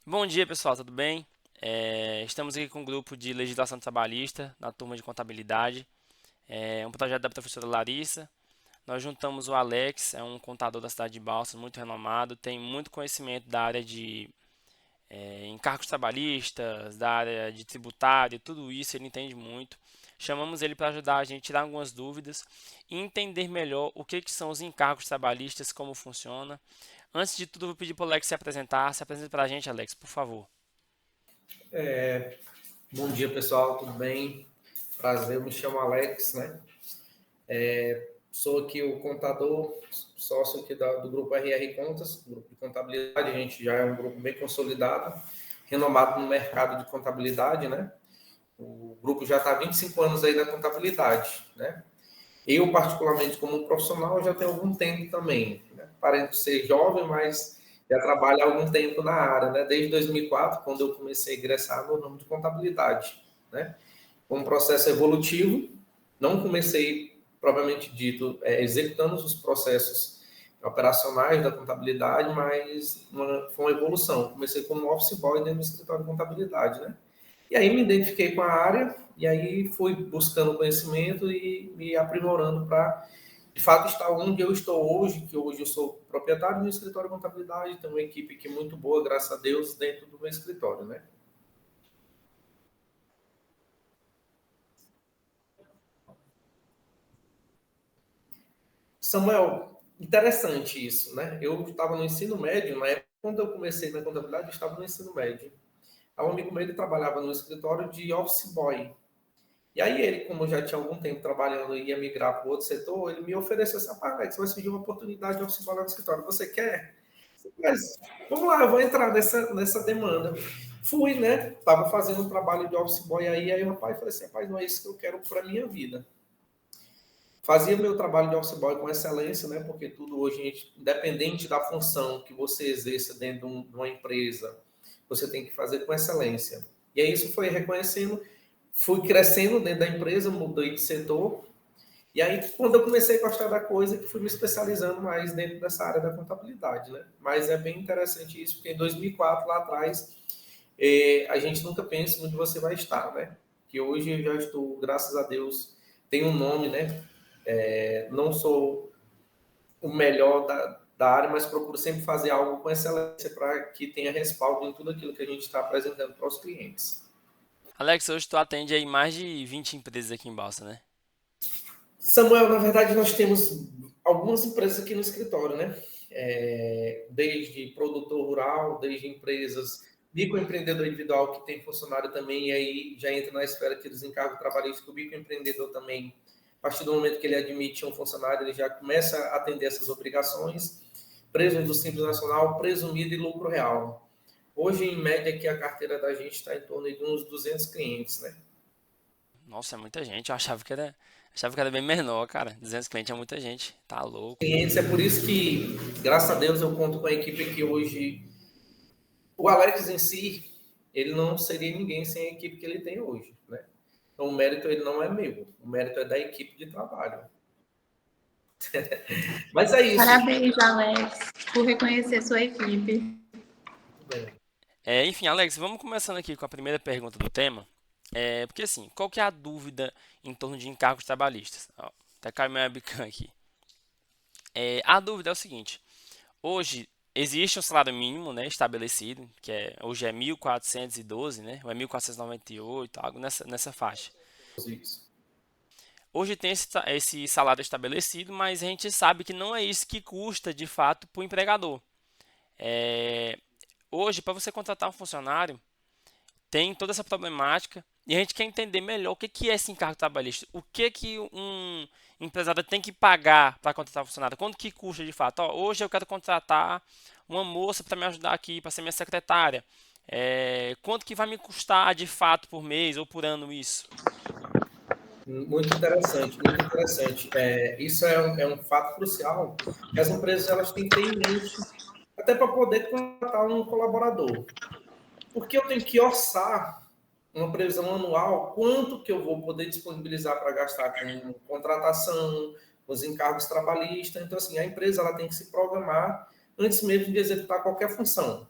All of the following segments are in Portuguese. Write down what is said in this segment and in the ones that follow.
Bom dia, pessoal, tudo bem? Estamos aqui com um grupo de legislação trabalhista na turma de contabilidade. É um projeto da professora Larissa. Nós juntamos o Alex, é um contador da cidade de Balsas, muito renomado, tem muito conhecimento da área de encargos trabalhistas, da área de tributário, tudo isso ele entende muito. Chamamos ele para ajudar a gente a tirar algumas dúvidas e entender melhor o que são os encargos trabalhistas, como funciona. Antes de tudo, eu vou pedir para o Alex se apresentar. Se apresente para a gente, Alex, por favor. Bom dia, pessoal, tudo bem? Prazer, eu me chamo Alex, né? Sou aqui o contador, sócio aqui do grupo RR Contas, grupo de contabilidade. A gente já é um grupo bem consolidado, renomado no mercado de contabilidade, né? O grupo já está há 25 anos aí na contabilidade, né? Eu, particularmente, como um profissional, já tenho algum tempo também, né? Parento ser jovem, mas já trabalho há algum tempo na área, né? Desde 2004, quando eu comecei a ingressar no ramo de contabilidade, né? Um processo evolutivo, não comecei, propriamente dito, executando os processos operacionais da contabilidade, mas foi uma evolução. Comecei como office boy dentro do escritório de contabilidade, né? E aí me identifiquei com a área, e aí fui buscando conhecimento e me aprimorando para, de fato, estar onde eu estou hoje, que hoje eu sou proprietário do meu escritório de contabilidade, tenho uma equipe que é muito boa, graças a Deus, dentro do meu escritório, né? Samuel, interessante isso, né? Eu estava no ensino médio, na época, quando eu comecei na contabilidade, eu estava no ensino médio. Aí um amigo meu, ele trabalhava no escritório de office boy. E aí ele, como já tinha algum tempo trabalhando e ia migrar para outro setor, ele me ofereceu assim, rapaz, Alex, vai surgir uma oportunidade de office boy lá no escritório, você quer? Mas, vamos lá, eu vou entrar nessa demanda. Fui, né? Tava fazendo um trabalho de office boy aí o rapaz falou assim, rapaz, não é isso que eu quero para minha vida. Fazia meu trabalho de office boy com excelência, né? Porque tudo hoje, independente da função que você exerça dentro de uma empresa, você tem que fazer com excelência. E aí isso foi reconhecendo, fui crescendo dentro da empresa, mudei de setor. E aí, quando eu comecei a gostar da coisa, que fui me especializando mais dentro dessa área da contabilidade, né? Mas é bem interessante isso, porque em 2004, lá atrás, a gente nunca pensa onde você vai estar, né? Que hoje eu já estou, graças a Deus, tenho um nome, né? Não sou o melhor da área, mas procuro sempre fazer algo com excelência para que tenha respaldo em tudo aquilo que a gente está apresentando para os clientes. Alex, hoje tu atende aí mais de 20 empresas aqui em Balsa, né? Samuel, na verdade, nós temos algumas empresas aqui no escritório, né? Desde produtor rural, desde empresas, microempreendedor individual que tem funcionário também, e aí já entra na esfera aqui dos encargos trabalhistas, que o microempreendedor também, a partir do momento que ele admite um funcionário, ele já começa a atender essas obrigações. Preço do Simples Nacional, presumido e lucro real. Hoje, em média, aqui a carteira da gente está em torno de uns 200 clientes, né? Nossa, é muita gente. Eu achava que era bem menor, cara. 200 clientes é muita gente. Tá louco. Clientes, é por isso que, graças a Deus, eu conto com a equipe que hoje. O Alex em si, ele não seria ninguém sem a equipe que ele tem hoje, né? Então, o mérito ele não é meu, o mérito é da equipe de trabalho. Mas é isso. Parabéns, Alex, por reconhecer sua equipe. Muito bem. Enfim, Alex, vamos começando aqui com a primeira pergunta do tema. Porque assim, qual que é a dúvida em torno de encargos trabalhistas? Ó, até caiu minha webcam aqui. A dúvida é o seguinte. Hoje existe um salário mínimo, né, estabelecido, hoje é 1.412, né, ou é 1.498, algo nessa faixa. Isso. Hoje tem esse salário estabelecido, mas a gente sabe que não é isso que custa de fato para o empregador. É, Hoje, para você contratar um funcionário, tem toda essa problemática e a gente quer entender melhor o que é esse encargo trabalhista, o que um empresário tem que pagar para contratar um funcionário, quanto que custa de fato. Ó, hoje eu quero contratar uma moça para me ajudar aqui, para ser minha secretária. Quanto que vai me custar de fato por mês ou por ano isso? Muito interessante, muito interessante. Isso é um fato crucial que as empresas elas têm que ter em mente, até para poder contratar um colaborador. Porque eu tenho que orçar uma previsão anual, quanto que eu vou poder disponibilizar para gastar com contratação, com os encargos trabalhistas. Então, assim, a empresa ela tem que se programar antes mesmo de executar qualquer função.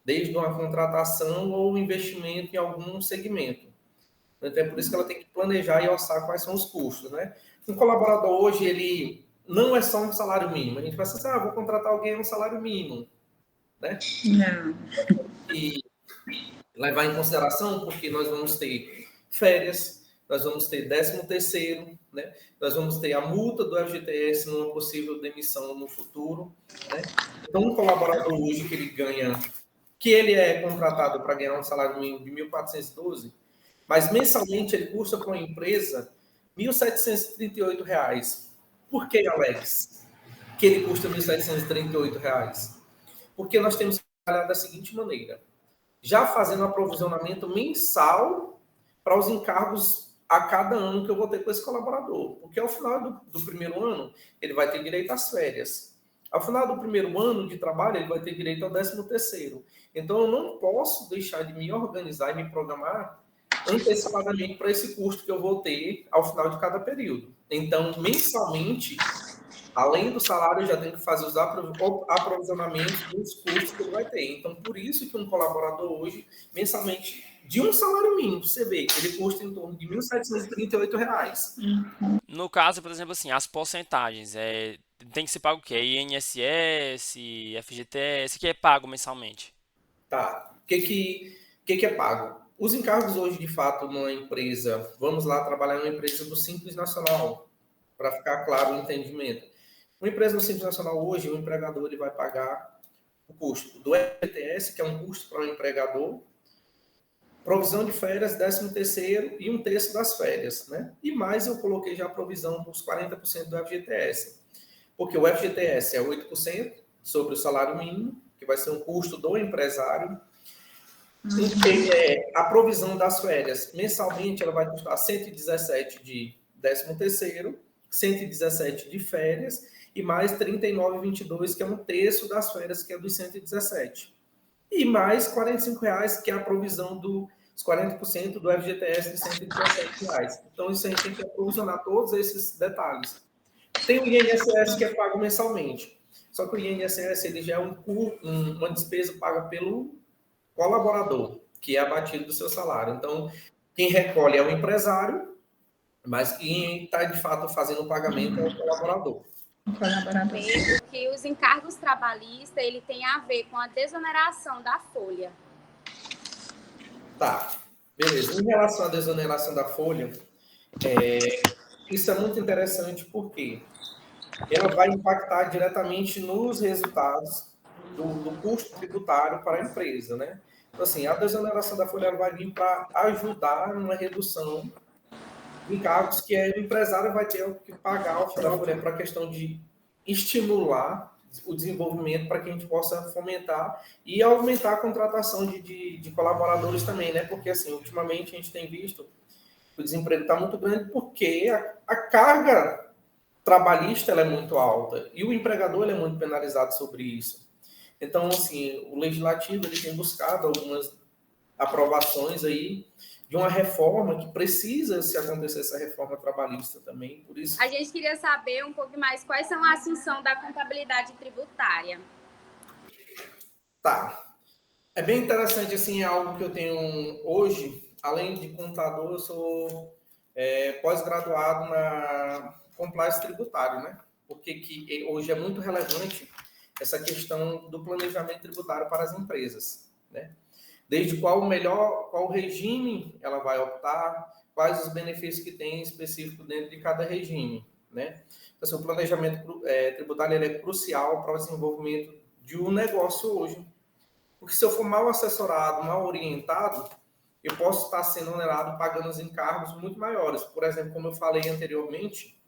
desde uma contratação ou investimento em algum segmento. Então, é por isso que ela tem que planejar e orçar quais são os custos, né? Um colaborador hoje, ele não é só um salário mínimo. A gente vai pensar, vou contratar alguém a um salário mínimo, né? Não. E levar em consideração, porque nós vamos ter férias, nós vamos ter 13º, né? Nós vamos ter a multa do FGTS numa possível demissão no futuro, né? Então, um colaborador hoje que ele é contratado para ganhar um salário mínimo de 1.412, mas mensalmente ele custa para uma empresa R$ 1.738. Por que, Alex, que ele custa R$ 1.738? Porque nós temos que trabalhar da seguinte maneira, já fazendo um aprovisionamento mensal para os encargos a cada ano que eu vou ter com esse colaborador. Porque ao final do primeiro ano, ele vai ter direito às férias. Ao final do primeiro ano de trabalho, ele vai ter direito ao 13º. Então, eu não posso deixar de me organizar e me programar antecipadamente para esse custo que eu vou ter ao final de cada período. Então, mensalmente, além do salário, eu já tenho que fazer os aprovisionamentos dos custos que ele vai ter. Então, por isso que um colaborador hoje, mensalmente, de um salário mínimo, você vê que ele custa em torno de R$ 1.738. No caso, por exemplo, assim, as porcentagens, tem que ser pago o quê? INSS, FGTS, que é pago mensalmente? Tá. O que é pago? Os encargos hoje, de fato, numa empresa, vamos lá trabalhar numa empresa do Simples Nacional, para ficar claro o entendimento. Uma empresa do Simples Nacional hoje, o empregador ele vai pagar o custo do FGTS, que é um custo para o empregador, provisão de férias, 13º e 1/3 das férias, né? E mais eu coloquei já a provisão dos 40% do FGTS. Porque o FGTS é 8% sobre o salário mínimo, que vai ser um custo do empresário. A provisão das férias, mensalmente, ela vai custar 117 de 13º, 117 de férias e mais 39,22, que é 1/3 das férias, que é dos 117. E mais R$ 45, que é a provisão dos 40% do FGTS de R$ 117. Então, isso a gente tem que aprovisionar todos esses detalhes. Tem o INSS, que é pago mensalmente. Só que o INSS ele já é uma despesa paga pelo colaborador, que é abatido do seu salário. Então, quem recolhe é o empresário, mas quem está, de fato, fazendo o pagamento é o colaborador. Vejo que os encargos trabalhistas ele tem a ver com a desoneração da folha. Tá, beleza. Em relação à desoneração da folha, isso é muito interessante porque ela vai impactar diretamente nos resultados do custo tributário para a empresa, né? Então, assim, a desoneração da folha ela vai vir para ajudar numa redução de encargos que o empresário vai ter que pagar ao final da folha para a questão de estimular o desenvolvimento para que a gente possa fomentar e aumentar a contratação de colaboradores também, né? Porque, assim, ultimamente a gente tem visto que o desemprego está muito grande porque a carga trabalhista ela é muito alta e o empregador ele é muito penalizado sobre isso. Então, assim, o legislativo ele tem buscado algumas aprovações aí de uma reforma que precisa se acontecer essa reforma trabalhista também, por isso. A gente queria saber um pouco mais quais são as funções da contabilidade tributária. Tá. É bem interessante, assim, é algo que eu tenho hoje, além de contador, eu sou pós-graduado na compliance tributário, né? Porque que hoje é muito relevante essa questão do planejamento tributário para as empresas, né? Desde qual regime ela vai optar, quais os benefícios que tem específico dentro de cada regime, né? Então, assim, o planejamento tributário ele é crucial para o desenvolvimento de um negócio hoje. Porque se eu for mal assessorado, mal orientado, eu posso estar sendo onerado pagando os encargos muito maiores. Por exemplo, como eu falei anteriormente,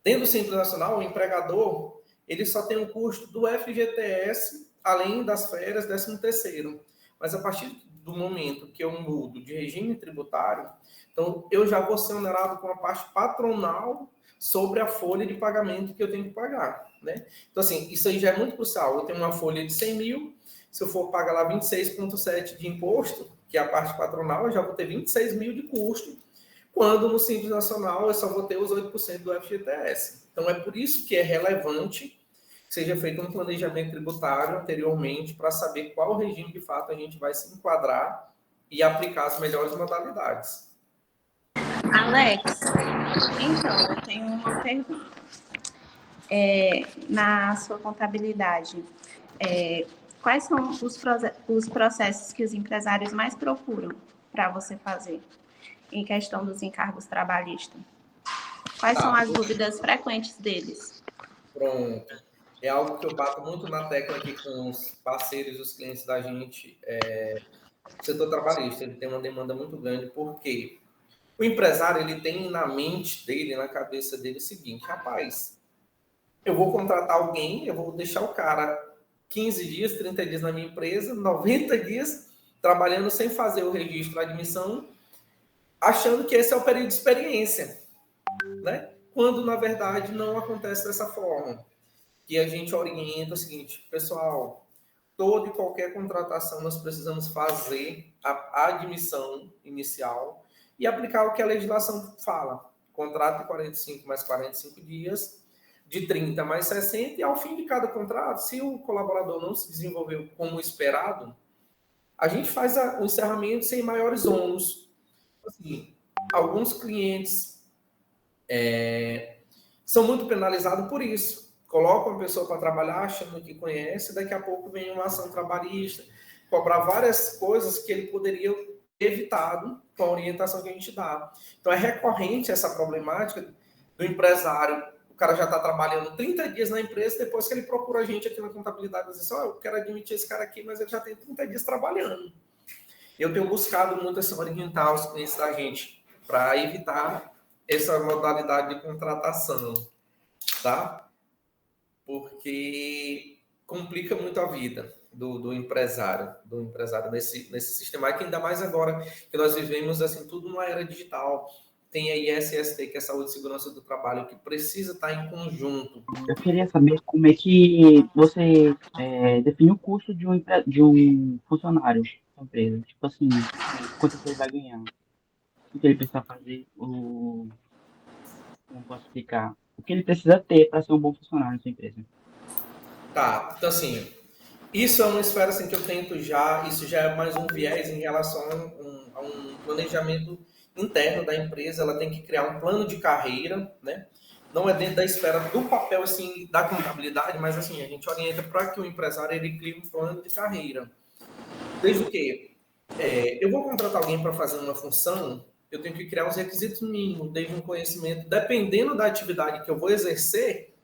dentro do Simples Nacional, o empregador ele só tem o custo do FGTS, além das férias, 13º. Mas a partir do momento que eu mudo de regime tributário, então eu já vou ser onerado com a parte patronal sobre a folha de pagamento que eu tenho que pagar, né? Então, assim, isso aí já é muito crucial. Eu tenho uma folha de 100 mil, se eu for pagar lá 26,7 de imposto, que é a parte patronal, eu já vou ter 26 mil de custo, quando no Simples Nacional eu só vou ter os 8% do FGTS. Então, é por isso que é relevante que seja feito um planejamento tributário anteriormente para saber qual regime de fato a gente vai se enquadrar e aplicar as melhores modalidades. Alex, então, eu tenho uma pergunta. Na sua contabilidade, quais são os processos que os empresários mais procuram para você fazer em questão dos encargos trabalhistas? Quais são as dúvidas frequentes deles? Pronto. É algo que eu bato muito na tecla aqui com os parceiros, os clientes da gente. O setor trabalhista, ele tem uma demanda muito grande, porque o empresário, ele tem na mente dele, na cabeça dele, o seguinte: rapaz, eu vou contratar alguém, eu vou deixar o cara 15 dias, 30 dias na minha empresa, 90 dias trabalhando sem fazer o registro da admissão, achando que esse é o período de experiência, né? Quando, na verdade, não acontece dessa forma. Que a gente orienta o seguinte: pessoal, toda e qualquer contratação nós precisamos fazer a admissão inicial e aplicar o que a legislação fala. Contrato de 45 mais 45 dias, de 30 mais 60, e ao fim de cada contrato, se o colaborador não se desenvolveu como esperado, a gente faz o encerramento sem maiores ônus. Assim, alguns clientes são muito penalizados por isso. Colocam a pessoa para trabalhar achando que conhece, daqui a pouco vem uma ação trabalhista, cobrar várias coisas que ele poderia ter evitado com a orientação que a gente dá. Então, é recorrente essa problemática do empresário. O cara já está trabalhando 30 dias na empresa, depois que ele procura a gente aqui na contabilidade, diz assim: eu quero admitir esse cara aqui, mas ele já tem 30 dias trabalhando. Eu tenho buscado muito orientar os clientes da gente para evitar essa modalidade de contratação, tá? Porque complica muito a vida do empresário nesse sistema, que ainda mais agora que nós vivemos assim tudo numa era digital. Tem a ISST, que é a Saúde e Segurança do Trabalho, que precisa estar em conjunto. Eu queria saber como é que você define o custo de um funcionário da empresa. Tipo assim, quanto que ele vai ganhar? O que ele precisa fazer? Como posso explicar? O que ele precisa ter para ser um bom funcionário da sua empresa? Tá, então assim, isso é uma esfera assim, que eu tento isso já é mais um viés em relação a um planejamento interno da empresa. Ela tem que criar um plano de carreira, né? Não é dentro da esfera do papel assim da contabilidade, mas assim a gente orienta para que o empresário ele crie um plano de carreira. Desde o que eu vou contratar alguém para fazer uma função, eu tenho que criar os requisitos mínimos, desde um conhecimento, dependendo da atividade que eu vou exercer.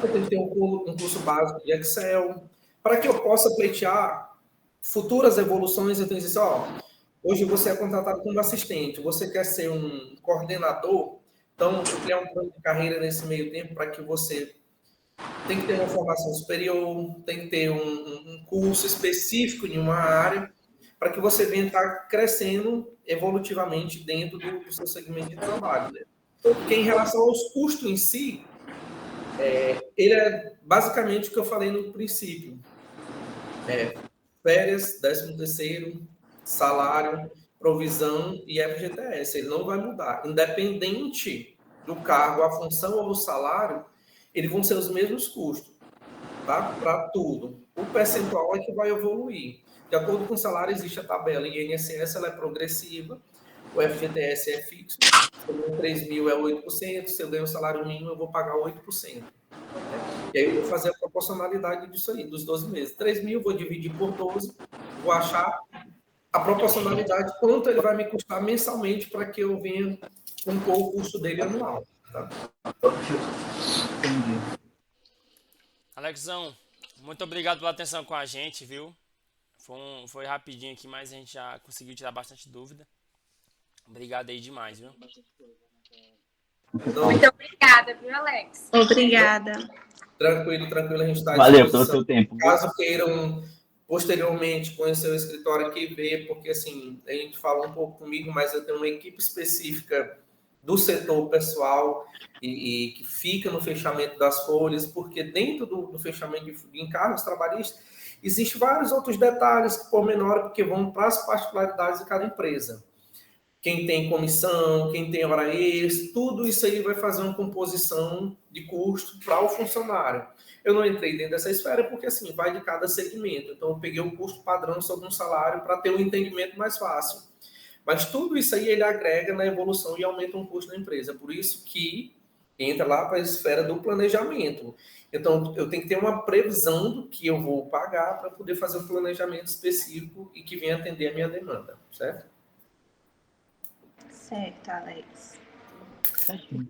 Eu tenho que ter um curso básico de Excel, para que eu possa pleitear futuras evoluções. Eu tenho que dizer: hoje você é contratado como assistente, você quer ser um coordenador, então eu criar um plano de carreira nesse meio tempo para que você tem que ter uma formação superior, tem que ter um curso específico em uma área, para que você venha estar crescendo evolutivamente dentro do seu segmento de trabalho, né? Porque em relação aos custos em si, ele é basicamente o que eu falei no princípio: férias, 13º, salário, provisão e FGTS. Ele não vai mudar. Independente do cargo, a função ou o salário, eles vão ser os mesmos custos, tá? Para tudo. O percentual é que vai evoluir. De acordo com o salário, existe a tabela. E a INSS ela é progressiva, o FGTS é fixo. Se eu ganho 3 mil, é 8%. Se eu ganho o salário mínimo, eu vou pagar 8%. E aí eu vou fazer a proporcionalidade disso aí, dos 12 meses. 3 mil, vou dividir por 12, vou achar a proporcionalidade, quanto ele vai me custar mensalmente para que eu venha compor o custo dele anual. Tá? Entendi. Alexão, muito obrigado pela atenção com a gente, viu? Foi rapidinho aqui, mas a gente já conseguiu tirar bastante dúvida. Obrigado aí demais, viu? Então, Muito obrigada, viu, Alex? Obrigada. tranquilo, a gente está à Valeu pelo disposição. seu tempo. Caso queiram posteriormente conhecer o escritório aqui, ver, porque assim, a gente fala um pouco comigo, mas eu tenho uma equipe específica do setor pessoal e que fica no fechamento das folhas, porque dentro do fechamento de encargos trabalhistas, existem vários outros detalhes, por menor, porque vão para as particularidades de cada empresa. quem tem comissão, quem tem hora extra, tudo isso aí vai fazer uma composição de custo para o funcionário. Eu não entrei dentro dessa esfera porque, assim, vai de cada segmento. Então, eu peguei o custo padrão sobre um salário para ter um entendimento mais fácil. Mas tudo isso aí ele agrega na evolução e aumenta um custo da empresa. Por isso que entra lá para a esfera do planejamento. Então, eu tenho que ter uma previsão do que eu vou pagar para poder fazer um planejamento específico e que venha atender a minha demanda, certo? Certo, Alex. Certinho.